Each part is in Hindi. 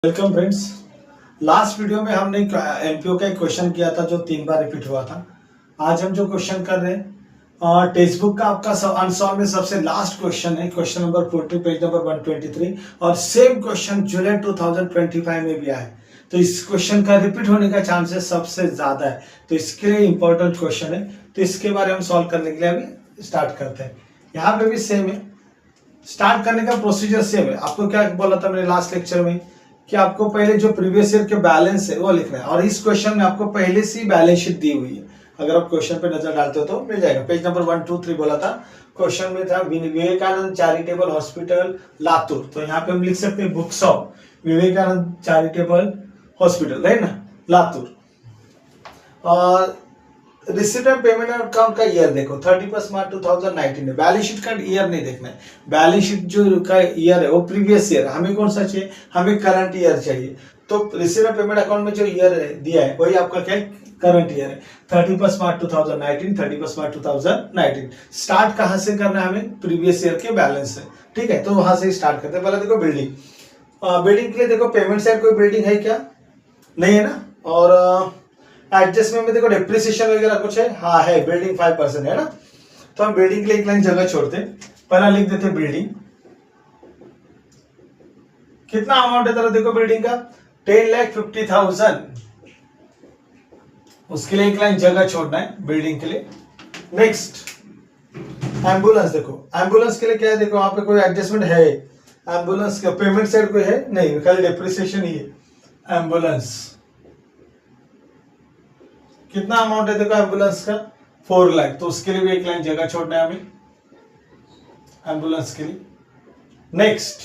Welcome friends. लास्ट वीडियो में हमने एमपीओ का एक क्वेश्चन किया था जो 3 बार रिपीट हुआ था। आज हम जो क्वेश्चन कर रहे हैं टेक्स्ट बुक का आपका अनसॉल्व में सबसे लास्ट क्वेश्चन है, क्वेश्चन नंबर 40 पेज नंबर 123 और सेम क्वेश्चन जुलाई 2025 में भी आया है। तो इस क्वेश्चन का रिपीट होने का चांसेस सबसे ज्यादा है, तो इसके लिए इंपॉर्टेंट क्वेश्चन है। तो इसके बारे में हम सॉल्व करने के लिए अभी स्टार्ट करते हैं। यहाँ पे भी सेम है, स्टार्ट करने का प्रोसीजर सेम है। आपको क्या बोला था मैंने लास्ट लेक्चर में कि आपको पहले जो प्रीवियस ईयर के बैलेंस है वो लिखना है, और इस क्वेश्चन में आपको पहले से ही बैलेंस शीट दी हुई है। अगर आप क्वेश्चन पे नजर डालते हो तो मिल जाएगा। पेज नंबर 1 2 3 बोला था, क्वेश्चन में था विवेकानंद चैरिटेबल हॉस्पिटल लातूर। तो यहाँ पे हम लिख सकते हैं books of Vivekananda charitable hospital, है ना, लातूर। और रिसीट एंड पेमेंट अकाउंट का ईयर देखो 31 मार्च 2019 है। बैलेंस शीट का ईयर नहीं देखना है, बैलेंस शीट जो का ईयर है वो प्रीवियस ईयर। हमें कौन सा चाहिए, हमें करंट ईयर चाहिए। तो रिसीट एंड पेमेंट अकाउंट में जो ईयर दिया है वही आपका क्या है, करंट ईयर है। 31 मार्च 2019, 31 मार्च 2019। स्टार्ट कहाँ से करना है, हमें प्रीवियस ईयर के बैलेंस से, ठीक है। तो वहां से स्टार्ट करते हैं। पहले देखो बिल्डिंग, बिल्डिंग के लिए देखो पेमेंट साइड कोई बिल्डिंग है क्या, नहीं है ना। और एडजस्टमेंट में देखो डेप्रिसिएशन वगैरह कुछ है, हाँ है, बिल्डिंग 5% है ना। तो हम बिल्डिंग के लिए एक लाइन जगह छोड़ते हैं, पहला लिख देते बिल्डिंग। कितना अमाउंट है तरह देखो बिल्डिंग का 10,50,000, उसके लिए एक लाइन जगह छोड़ना है बिल्डिंग के लिए। नेक्स्ट एम्बुलेंस, देखो एम्बुलेंस के लिए क्या है, देखो वहां पे कोई एडजस्टमेंट है, एम्बुलेंस का पेमेंट साइड कोई है नहीं, खाली डेप्रिसिएशन ही है। एम्बुलेंस कितना अमाउंट है देखो एम्बुलेंस का 4 लाख, तो उसके लिए भी एक लाइन जगह छोड़ना है हमें एम्बुलेंस के लिए। नेक्स्ट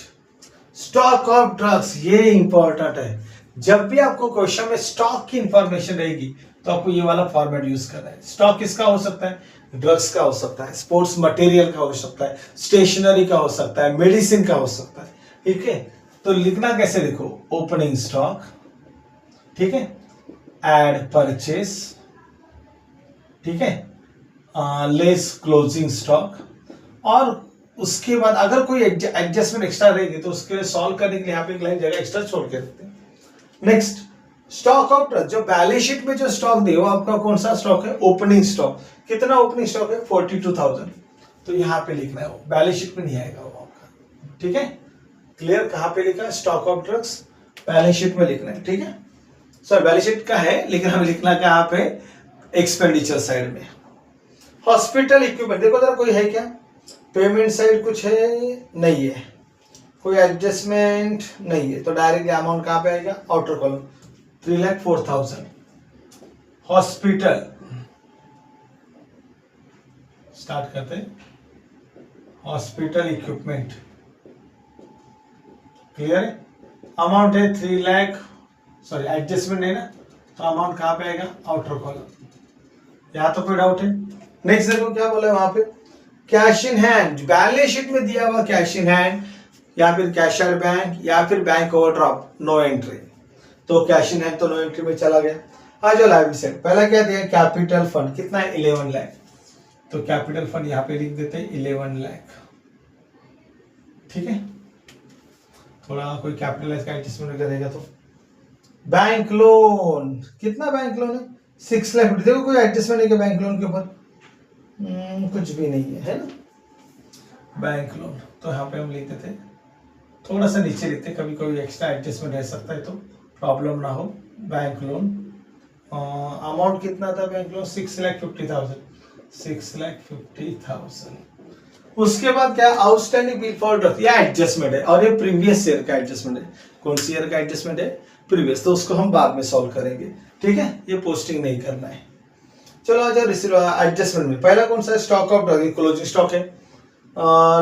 स्टॉक ऑफ ड्रग्स, ये इंपॉर्टेंट है। जब भी आपको क्वेश्चन में स्टॉक की इंफॉर्मेशन रहेगी तो आपको ये वाला फॉर्मेट यूज करना है। स्टॉक किसका हो सकता है, ड्रग्स का हो सकता है, स्पोर्ट्स मटेरियल का हो सकता है, स्टेशनरी का हो सकता है, मेडिसिन का हो सकता है, ठीक है। तो लिखना कैसे, देखो ओपनिंग स्टॉक, ठीक है, एड परचेस, ठीक है, लेस क्लोजिंग स्टॉक। और उसके बाद अगर कोई एडजस्टमेंट एक्स्ट्रा रहेगी तो उसके लिए सॉल्व करने के लिए यहाँ पे एक लाइन जगह एक्स्ट्रा छोड़ के रखते हैं। नेक्स्ट स्टॉक ऑफ ट्रस्ट, जो बैलेंस शीट में जो स्टॉक दे वो आपका कौन सा स्टॉक है, ओपनिंग स्टॉक। कितना ओपनिंग स्टॉक है 42,000, तो यहाँ पे लिखना है, वो बैलेंस शीट में नहीं आएगा वो आपका, ठीक है। क्लियर, कहाँ पे लिखा है stock of drugs, balance sheet में लिखना है, ठीक है। सर बैलेंस शीट का है लेकिन हमें लिखना कहाँ पे, एक्सपेंडिचर साइड में। हॉस्पिटल इक्विपमेंट, देखो जरा कोई है क्या, पेमेंट साइड कुछ है नहीं है, कोई एडजस्टमेंट नहीं है, तो डायरेक्ट अमाउंट कहाँ पे आएगा, आउटर कॉलम 3,04,000। हॉस्पिटल स्टार्ट करते हैं, हॉस्पिटल इक्विपमेंट, क्लियर है। अमाउंट है 3 लाख, सॉरी एडजस्टमेंट है ना, तो अमाउंट कहाँ पे आएगा, आउटर कॉलम। यहाँ तो कोई डाउट है। नेक्स्ट देखो क्या बोला है वहां पे, cash in hand, balance sheet में दिया हुआ कैश इन हैंड या फिर कैशियर बैंक या फिर बैंक ओवरड्राफ्ट, नो एंट्री। तो कैश इन हैंड तो नो एंट्री में चला गया। आज जो लाइव सेट पहला क्या दिया, कैपिटल फंड, कितना है 11 लाख, तो कैपिटल फंड यहाँ पे लिख देते हैं 11 लाख, ठीक है। थोड़ा कोई कैपिटलाइज का एडजस्टमेंट करेगा तो। बैंक लोन, कितना बैंक लोन है 6 लाख, देखो कोई एडजस्टमेंट नहीं है बैंक लोन के ऊपर, कुछ भी नहीं है ना, बैंक लोन। तो यहाँ पे हम लिखते थे, थोड़ा सा नीचे लिखते, कभी कोई एक्स्ट्रा एडजस्टमेंट रह सकता है तो प्रॉब्लम ना हो। बैंक लोन अमाउंट कितना था बैंक लोन 6,50,000, 6,50,000। उसके बाद क्या, आउटस्टैंडिंग बिल फॉर ड्रग्स, या एडजस्टमेंट है और ये प्रीवियस ईयर का एडजस्टमेंट है। कौन सी ईयर का एडजस्टमेंट है, प्रीवियस, तो उसको हम बाद में सॉल्व करेंगे, ठीक है। ये पोस्टिंग नहीं करना है। चलो आ जाओ रिसीव एडजस्टमेंट में, पहला कौन सा stock of drug, closing stock है।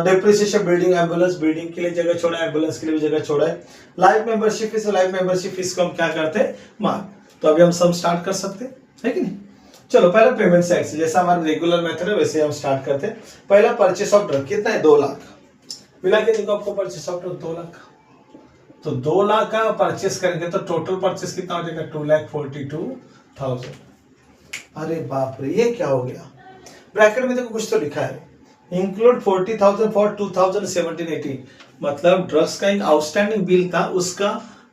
डेप्रिसिएशन बिल्डिंग एम्बुलेंस, बिल्डिंग के लिए जगह छोड़ा है, एम्बुलेंस के लिए भी जगह छोड़ा है। Life membership fees, life membership fees को हम क्या करते हैं, मार्क। तो अभी हम सम स्टार्ट कर सकते हैं, है कि नहीं। चलो पहले पेमेंट साइड से, जैसा हमारा रेगुलर मेथड है वैसे हम स्टार्ट करते हैं। पहला परचेस ऑफ ड्रग, कितना है 2 लाख, मिला के देखो आपको परचेस ऑफ ड्रग 2 लाख। तो 2 लाख का परचेस करेंगे तो टोटल परचेस कितना हो जाएगा 2,42,000। अरे बाप रे, ये क्या हो गया, ब्रैकेट में देखो कुछ तो लिखा है, इंक्लूड 40,000 फॉर 2017-18, मतलब ड्रग्स का एक आउटस्टैंडिंग बिल था, उसका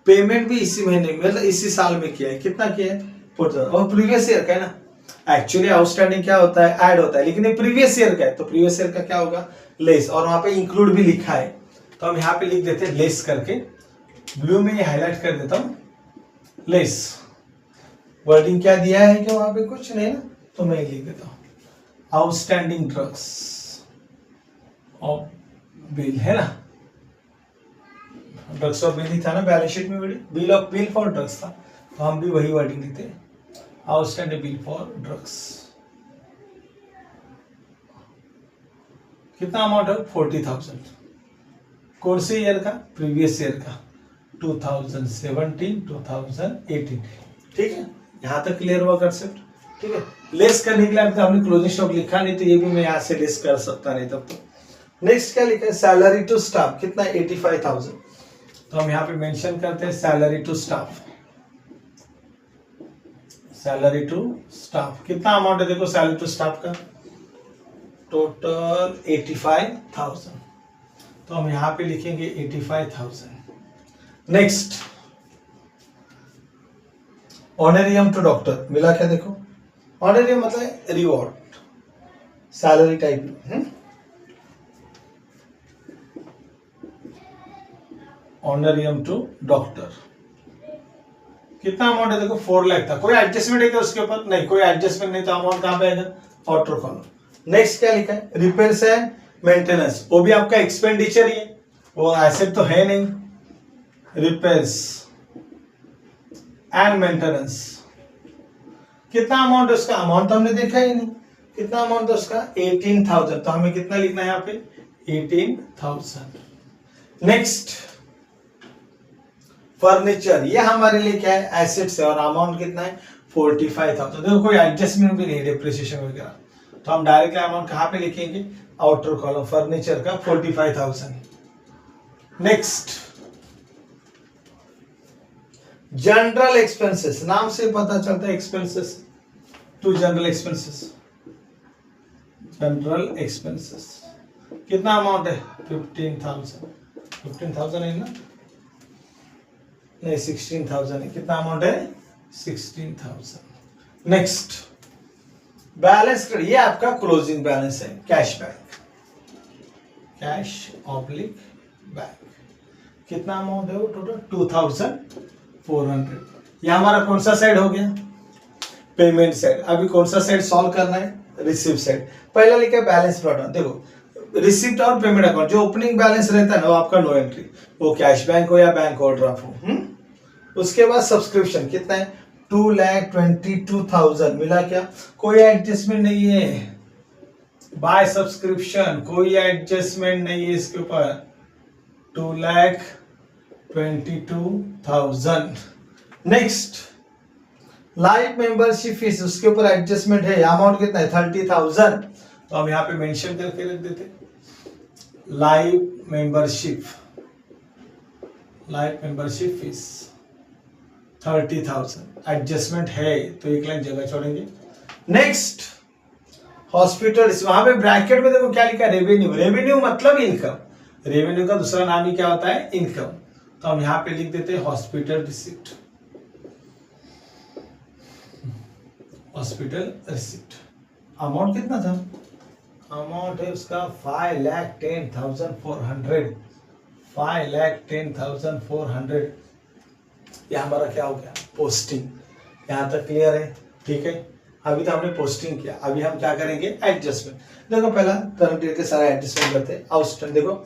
पेमेंट भी इसी महीने में मतलब इसी साल में किया है, कितना किया है 40,000, और प्रीवियस ईयर का है ना। एक्चुअली आउटस्टैंडिंग क्या होता है, ऐड होता है, लेकिन ये प्रीवियस ईयर का है तो प्रीवियस ईयर का क्या होगा, लेस, और वहां पे इंक्लूड भी लिखा है तो हम यहाँ पे लिख देते हैं लेस करके, ब्लू में ये हाईलाइट कर देता हूँ लेस। वर्डिंग क्या दिया है कि वहां पे कुछ नहीं ना, तो मैं लिख देता हूँ आउटस्टैंडिंग ड्रग्स और बिल, है ना, ड्रग्स और बिल ही था ना बैलेंस शीट में, bill of bill for drugs था तो हम भी वही वर्डिंग लिखते हैं, आउटस्टैंडिंग बिल फॉर ड्रग्स। कितना अमाउंट है, 40,000। कौन से ईयर का, प्रीवियस ईयर का, 2017 2018। ठीक है, यहां तक क्लियर हुआ कंसेप्ट। ठीक है, लेस करने के लिए आपने क्लोजिंग स्टॉक लिखा नहीं तो ये भी मैं यहाँ से लेस कर सकता नहीं तब तो। नेक्स्ट क्या लिखा है, सैलरी टू स्टाफ, कितना 85,000, तो हम यहाँ पे मेंशन करते हैं salary to staff, salary to staff कितना अमाउंट है, देखो सैलरी टू स्टाफ का टोटल 85,000, तो हम यहाँ पे लिखेंगे 85,000। नेक्स्ट ऑनरेरियम टू डॉक्टर मिला क्या, देखो ऑनरेरियम मतलब reward, salary type, honorarium to doctor कितना अमाउंट है, देखो 4 लाख था, कोई एडजस्टमेंट है क्या उसके ऊपर, नहीं कोई एडजस्टमेंट नहीं, तो अमाउंट कहां पे आएगा, ऑटो कॉलम। नेक्स्ट क्या लिखा है, रिपेयर्स एंड मेंटेनेंस, वो भी आपका एक्सपेंडिचर ही है, वो एसेट तो है नहीं, रिपेयर्स एंड मेंटेनेंस कितना अमाउंट है उसका, अमाउंट तो हमने देखा ही नहीं, कितना अमाउंट है उसका 18,000, तो हमें कितना लिखना है यहाँ पे 18,000। नेक्स्ट फर्नीचर, ये हमारे लिए क्या है, एसेट्स है, और अमाउंट कितना है 45,000। देखो कोई एडजस्टमेंट भी नहीं, डेप्रिसिएशन वगैरह, तो हम डायरेक्ट अमाउंट कहां पे लिखेंगे, आउटर कॉलम, फर्नीचर का 45,000। नेक्स्ट जनरल एक्सपेंसेस, नाम से पता चलता है expenses to general expenses, general expenses कितना अमाउंट है 15,000, 15,000 है ना, नहीं 16,000 है, कितना अमाउंट है 16,000। नेक्स्ट बैलेंस, ये आपका क्लोजिंग बैलेंस है, cash bank, cash oblique bank, कितना अमाउंट है वो टोटल 2,400। ये हमारा कौन सा साइड हो गया, पेमेंट साइड। अभी कौन सा साइड सॉल्व करना है, रिसीव साइड। पहला लिखा है बैलेंस ब्रॉट डाउन, देखो रिसिप्ट और पेमेंट अकाउंट, जो ओपनिंग बैलेंस रहता है ना वो आपका नो एंट्री, वो कैश बैंक हो या बैंक ओवरड्राफ्ट हो। उसके बाद सब्सक्रिप्शन कितना है 2,22,000 मिला क्या, कोई एडजस्टमेंट नहीं है, बाय सब्सक्रिप्शन कोई एडजस्टमेंट नहीं है इसके ऊपर, 2,22,000। नेक्स्ट लाइव मेंबरशिप फीस, उसके ऊपर एडजस्टमेंट है, अमाउंट कितना है 30,000, तो हम यहाँ पे मेंशन करके रख देते लाइव मेंबरशिप फीस 30,000, एडजस्टमेंट है तो एक लाइन जगह छोड़ेंगे। नेक्स्ट हॉस्पिटल, वहां पे ब्रैकेट में देखो क्या लिखा है, रेवेन्यू, रेवेन्यू मतलब इनकम, रेवेन्यू का दूसरा नाम ही क्या होता है, इनकम, तो हम यहाँ पे लिख देते हैं hospital receipt, hospital receipt. Amount कितना था, अमाउंट है उसका 5,10,400, 5,10,400। ये हमारा क्या हो गया, पोस्टिंग। यहाँ तक क्लियर है, ठीक है। अभी तो हमने पोस्टिंग किया, अभी हम क्या करेंगे, एडजस्टमेंट। देखो पहला करंट ईयर के सारे एडजस्टमेंट करते हैं। आउटस्टैंडिंग देखो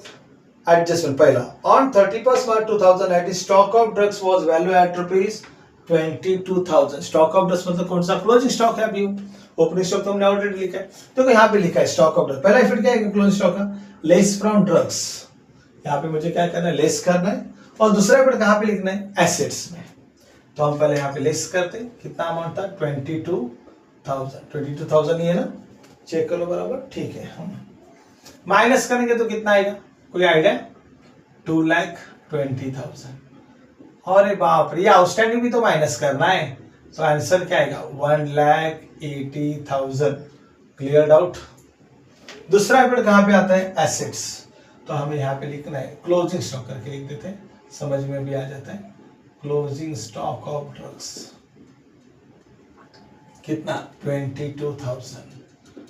एडजस्टमेंट, पहला on 31st March 2018 stock of drugs was value at ₹22,000। Stock of drugs मतलब कौन सा, क्लोजिंग स्टॉक है, अभी ओपनिंग स्टॉक तो हमने ऑलरेडी लिखा है। देखो यहाँ पे लिखा है स्टॉक ऑफ ड्रग्स, पहला इफेक्ट क्या है क्लोजिंग स्टॉक का, लेस फ्रॉम ड्रग्स, यहाँ पे मुझे क्या करना है, लेस करना है, और दूसरा इफेक्ट कहाँ पे लिखना है, एसेट्स में। तो हम पहले यहाँ पे लेस करते हैं, कितना अमाउंट था 22,000 ही है ना, चेक कर लो बराबर, ठीक है। हम माइनस करेंगे तो कितना आएगा, कोई आइडिया, 2,20,000। अरे बाप रे, ये आउटस्टैंडिंग भी तो माइनस करना है, तो आंसर क्या आएगा 1,80,000। Clear doubt. दूसरा इफेक्ट कहाँ पे आता है, एसेट्स, तो हमें यहाँ पे लिखना है क्लोजिंग स्टॉक करके लिख देते हैं, समझ में भी आ जाता है। क्लोजिंग स्टॉक ऑफ ड्रग्स कितना 22,000।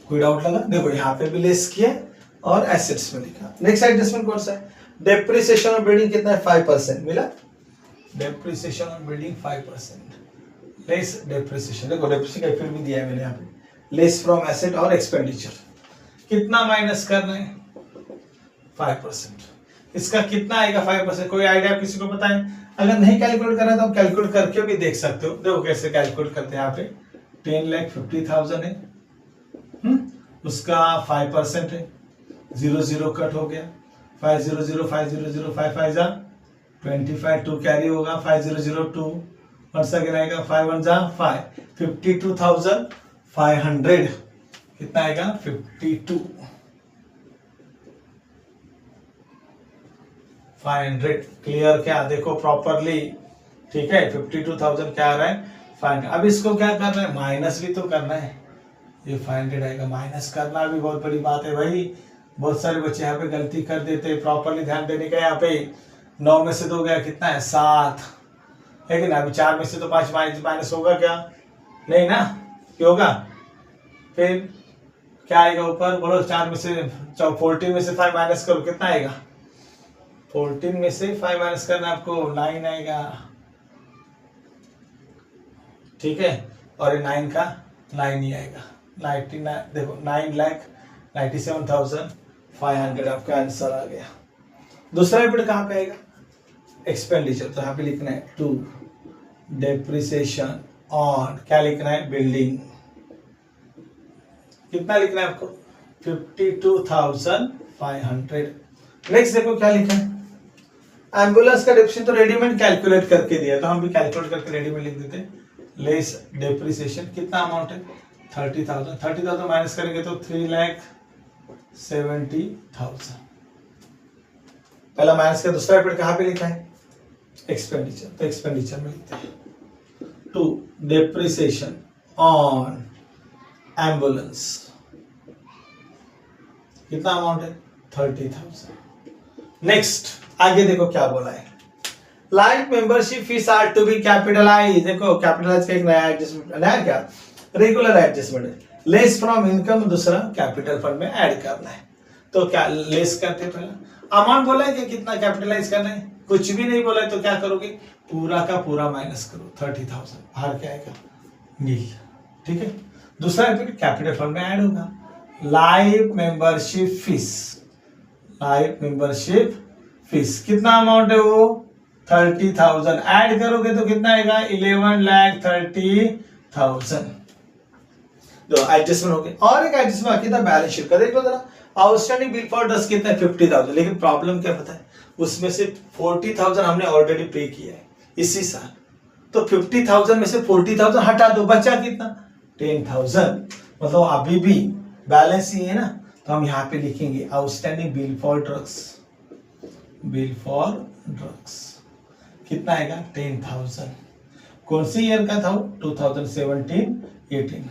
कोई डाउट लगा? देखो यहाँ पे भी लेस किया और एसेट्स में लिखा। नेक्स्ट एडजस्टमेंट कौन सा है? डेप्रिसिएशन ऑफ बिल्डिंग कितना है 5% मिला। Depreciation of building 5% less depreciation, देखो डेप्रिसिएशन का फिर भी दिया है मैंने यहाँ पे, लेस फ्रॉम एसेट और एक्सपेंडिचर कितना माइनस करना है 5%। इसका कितना आएगा 5%? कोई आइडिया किसी को पता है? अगर नहीं कैलकुलेट करना तो आप कैलकुलेट करके भी देख सकते हो। देखो कैसे कैलकुलेट करते हैं। यहाँ पे 10,50,000 है, उसका 5% है, 0 कट हो गया, 500 500 5 5 जा 25 2 कैरी होगा, 5002 वन अगेन आएगा, 5 1 जा 5 52,500 कितना आएगा 52,500। क्लियर क्या? देखो प्रॉपरली, ठीक है। 52,000 क्या आ रहा है 500। अब इसको क्या करना है? माइनस भी तो करना है। ये 500 आएगा, माइनस करना भी बहुत बड़ी बात है भाई। बहुत सारे बच्चे यहाँ पे गलती कर देते हैं, प्रॉपरली ध्यान देने का। यहाँ पे 9 में से 2 गया, कितना है 7 है कि ना? अभी 4 में से तो 5 माइनस होगा क्या? नहीं ना, क्या होगा? फिर क्या आएगा ऊपर बोलो? 4 में से 14 में से 5 माइनस करो, कितना आएगा? 14 में से 5 माइनस करना आपको 9 आएगा, ठीक है। और ये 9 का 9 ही आएगा 99। देखो 9,97,500 आपका आंसर आ गया। दूसरा रिपीट कहाँ पे आएगा? एक्सपेंडिचर। तो यहाँ पे लिखना है टू डेप्रिसिएशन ऑन, क्या लिखना है? बिल्डिंग। कितना लिखना है आपको? 52,500। नेक्स्ट देखो क्या लिखा है? एम्बुलेंस का डेप्रिसिएशन तो रेडीमेड कैलकुलेट करके दिया, तो हम भी कैलकुलेट करके रेडीमेड लिख देते हैं। लेस डेप्रिसिएशन कितना अमाउंट है? 30,000। 30,000 माइनस करेंगे तो 3,70,000। पहला माइनस का। दूसरा रिपीट कहाँ पे लिखा है? एक्सपेंडिचर। तो एक्सपेंडिचर में लिखते हैं टू डेप्रिसिएशन ऑन एम्बुलेंस कितना अमाउंट है? 30,000। नेक्स्ट आगे देखो क्या बोला है? Life membership fees are to be capitalise. देखो कैपिटलाइज का एक नया एडजस्टमेंट, नया क्या रेगुलर एडजस्टमेंट है। लेस फ्रॉम इनकम दूसरा कैपिटल फंड में ऐड करना है। तो क्या लेस करते? पहला अमाउंट बोला है कि कितना कैपिटलाइज करना है, कुछ भी नहीं बोला है, तो क्या करोगे? पूरा का पूरा माइनस करो 30,000, बाहर क्या आएगा? नील, ठीक है। दूसरा रिपीट कैपिटल फंड में ऐड होगा। Life membership fees, life membership fees कितना अमाउंट है? वो 30,000 ऐड करोगे तो कितना आएगा? 11,30,000। तो एडजस्टमेंट हो गया। और एक एडजस्टमेंट बाकी था बैलेंस शीट का। देखो जरा, आउटस्टैंडिंग बिल फॉर ड्रग्स कितना है? 50,000। लेकिन प्रॉब्लम क्या पता है? उसमें से 40,000 हमने ऑलरेडी पे किया है इसी साल। तो 50,000 में से 40,000 हटा दो, बचा कितना? 10,000। मतलब अभी भी बैलेंस ही है ना, तो हम यहाँ पे लिखेंगे outstanding bill for drugs. Bill for drugs कितना आएगा? 10,000। कौन सी ईयर का था वो? 2017-18।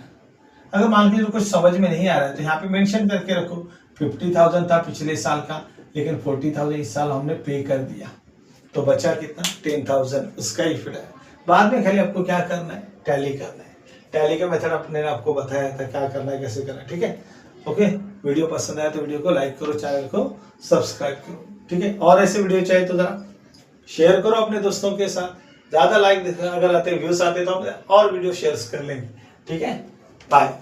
अगर मान लीजिए कुछ समझ में नहीं आ रहा है तो यहाँ पे मेंशन करके रखो 50,000 था पिछले साल का, लेकिन 40,000 इस साल हमने पे कर दिया, तो बचा कितना? 10,000। उसका ही फिर है। बाद में खाली आपको क्या करना है? टैली करना है। टैली का मेथड अपने आपको बताया था क्या करना है, कैसे करना है, ठीक है। ओके, वीडियो पसंद आया तो वीडियो को लाइक करो, चैनल को सब्सक्राइब करो, ठीक है। और ऐसे वीडियो चाहिए तो जरा शेयर करो अपने दोस्तों के साथ। ज्यादा लाइक अगर आते व्यूज आते तो हम और वीडियो शेयर कर लेंगे, ठीक है। बाय।